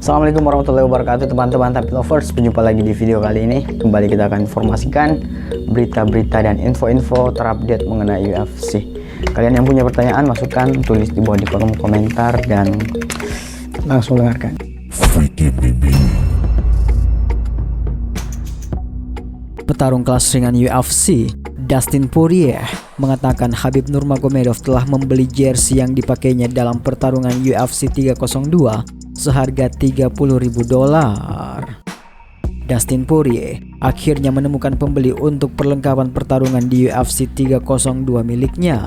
Assalamualaikum warahmatullahi wabarakatuh teman-teman Tapit Lovers. Berjumpa lagi di video kali ini. Kembali kita akan informasikan berita-berita dan info-info terupdate mengenai UFC. Kalian yang punya pertanyaan, masukan, tulis di bawah di kolom komentar dan langsung dengarkan. Petarung kelas ringan UFC Dustin Poirier mengatakan Khabib Nurmagomedov telah membeli jersey yang dipakainya dalam pertarungan UFC 302 seharga $30.000. Dustin Poirier akhirnya menemukan pembeli untuk perlengkapan pertarungan di UFC 302 miliknya.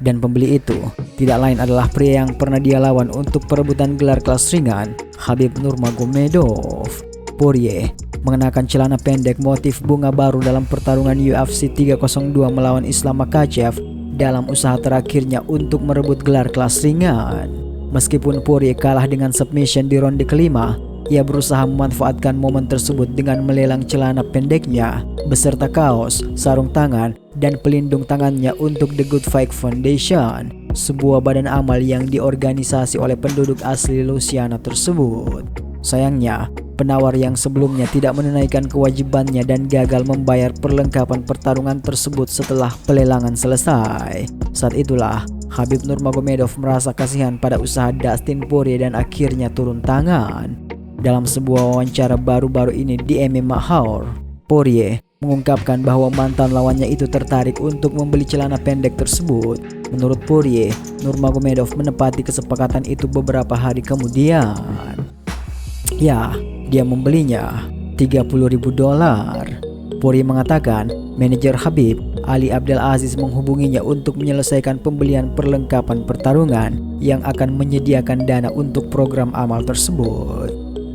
Dan pembeli itu tidak lain adalah pria yang pernah dia lawan untuk perebutan gelar kelas ringan, Khabib Nurmagomedov. Poirier mengenakan celana pendek motif bunga baru dalam pertarungan UFC 302 melawan Islam Makhachev dalam usaha terakhirnya untuk merebut gelar kelas ringan. Meskipun Poirier kalah dengan submission di ronde kelima, ia berusaha memanfaatkan momen tersebut dengan melelang celana pendeknya beserta kaos, sarung tangan, dan pelindung tangannya untuk The Good Fight Foundation, sebuah badan amal yang diorganisasi oleh penduduk asli Louisiana tersebut. Sayangnya, penawar yang sebelumnya tidak menunaikan kewajibannya dan gagal membayar perlengkapan pertarungan tersebut setelah pelelangan selesai. Saat itulah Khabib Nurmagomedov merasa kasihan pada usaha Dustin Poirier dan akhirnya turun tangan. Dalam sebuah wawancara baru-baru ini di MMA Hour, Poirier mengungkapkan bahwa mantan lawannya itu tertarik untuk membeli celana pendek tersebut. Menurut Poirier, Nurmagomedov menepati kesepakatan itu beberapa hari kemudian. Ya, dia membelinya $30.000. Poirier mengatakan manajer Khabib, Ali Abdelaziz, menghubunginya untuk menyelesaikan pembelian perlengkapan pertarungan yang akan menyediakan dana untuk program amal tersebut.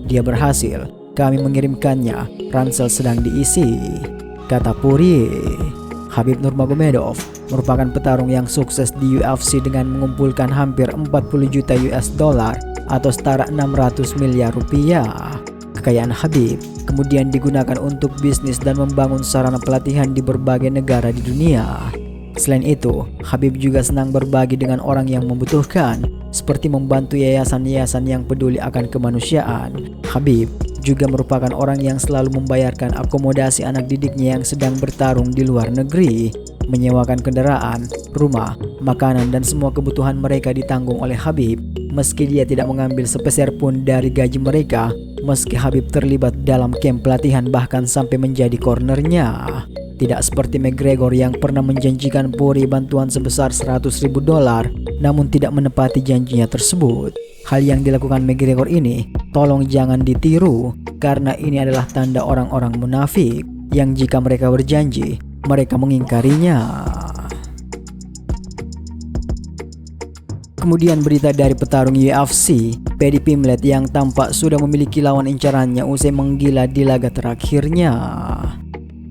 Dia berhasil, kami mengirimkannya, ransel sedang diisi, kata Poirier. Khabib Nurmagomedov merupakan petarung yang sukses di UFC dengan mengumpulkan hampir $40 juta atau setara 600 miliar rupiah. Kekayaan Khabib kemudian digunakan untuk bisnis dan membangun sarana pelatihan di berbagai negara di dunia. Selain itu, Khabib juga senang berbagi dengan orang yang membutuhkan, seperti membantu yayasan-yayasan yang peduli akan kemanusiaan. Khabib juga merupakan orang yang selalu membayarkan akomodasi anak didiknya yang sedang bertarung di luar negeri. Menyewakan kendaraan, rumah, makanan, dan semua kebutuhan mereka ditanggung oleh Khabib, meski dia tidak mengambil sepeser pun dari gaji mereka. Meski Khabib terlibat dalam camp pelatihan bahkan sampai menjadi cornernya. Tidak seperti McGregor yang pernah menjanjikan Poirier bantuan sebesar $100.000 namun tidak menepati janjinya tersebut. Hal yang dilakukan McGregor ini tolong jangan ditiru, karena ini adalah tanda orang-orang munafik yang jika mereka berjanji, mereka mengingkarinya. Kemudian berita dari petarung UFC, Paddy Pimblett, yang tampak sudah memiliki lawan incarannya usai menggila di laga terakhirnya.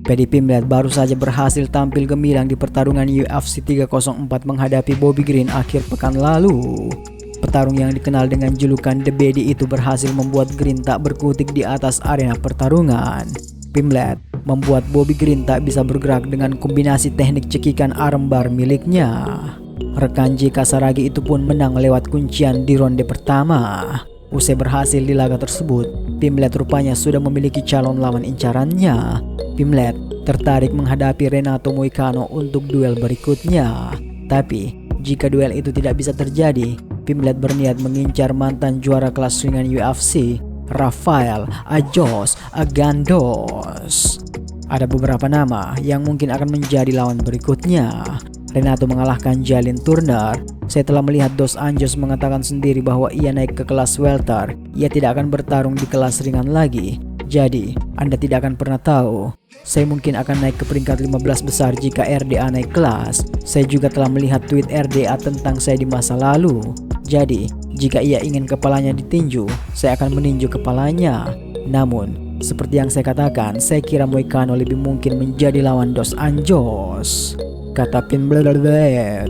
Paddy Pimblett baru saja berhasil tampil gemilang di pertarungan UFC 304 menghadapi Bobby Green akhir pekan lalu. Petarung yang dikenal dengan julukan The Baddy itu berhasil membuat Green tak berkutik di atas arena pertarungan. Pimblett membuat Bobby Green tak bisa bergerak dengan kombinasi teknik cekikan armbar miliknya. Rekan JK Saragi itu pun menang lewat kuncian di ronde pertama. Usai berhasil di laga tersebut, Pimblett rupanya sudah memiliki calon lawan incarannya. Pimblett tertarik menghadapi Renato Moicano untuk duel berikutnya. Tapi jika duel itu tidak bisa terjadi, Pimblett berniat mengincar mantan juara kelas ringan UFC, Rafael Ajos Agandos. Ada beberapa nama yang mungkin akan menjadi lawan berikutnya. Renato mengalahkan Jalin Turner. Saya telah melihat Dos Anjos mengatakan sendiri bahwa ia naik ke kelas welter. Ia tidak akan bertarung di kelas ringan lagi. Jadi, Anda tidak akan pernah tahu. Saya mungkin akan naik ke peringkat 15 besar jika RDA naik kelas. Saya juga telah melihat tweet RDA tentang saya di masa lalu. Jadi, jika ia ingin kepalanya ditinju, saya akan meninju kepalanya. Namun, seperti yang saya katakan, saya kira Moicano lebih mungkin menjadi lawan Dos Anjos, kata Pimblett.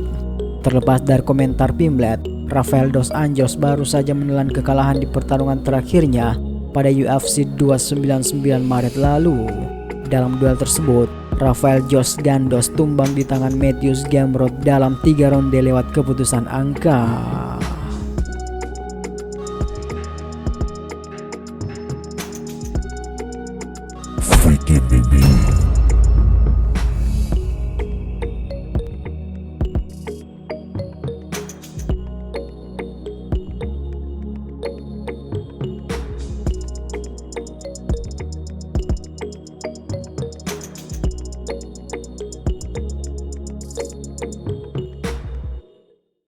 Terlepas dari komentar Pimblett, Rafael Dos Anjos baru saja menelan kekalahan di pertarungan terakhirnya pada UFC 299 Maret lalu. Dalam duel tersebut, Rafael Dos Gandos tumbang di tangan Matthews Gamrot dalam 3 ronde lewat keputusan angka.